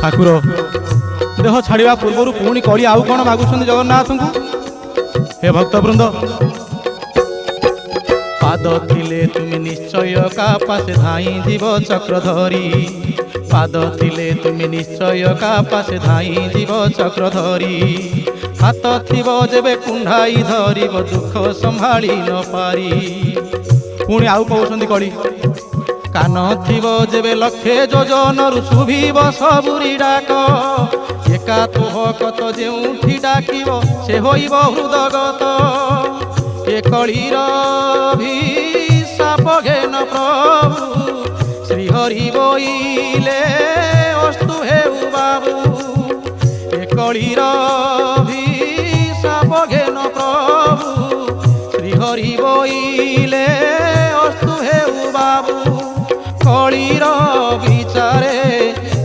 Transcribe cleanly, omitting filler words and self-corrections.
ठाकुर देह छाड़ा पूर्व पुणी कली आउ कौन मागुंट जगन्नाथ को। हे भक्तवृंद पाद थिले तुम निश्चय का पासे धाई जीव चक्र धरी। पाद थिले तुम निश्चय का पासे धाई जीव चक्र धरी। हाथ थिब जेबे कुंडाई धरिब दुख संभाली न पारी। पुणी आउ कहउछंती कली कान थिब जेबे लक्षे जोजन शुभिब सबुरी डाक। एका तुह कत जेउठी डाकिब से होइब हृदगत। ए कलीर अभिशाप घेन प्रभु श्रीहरि बोइले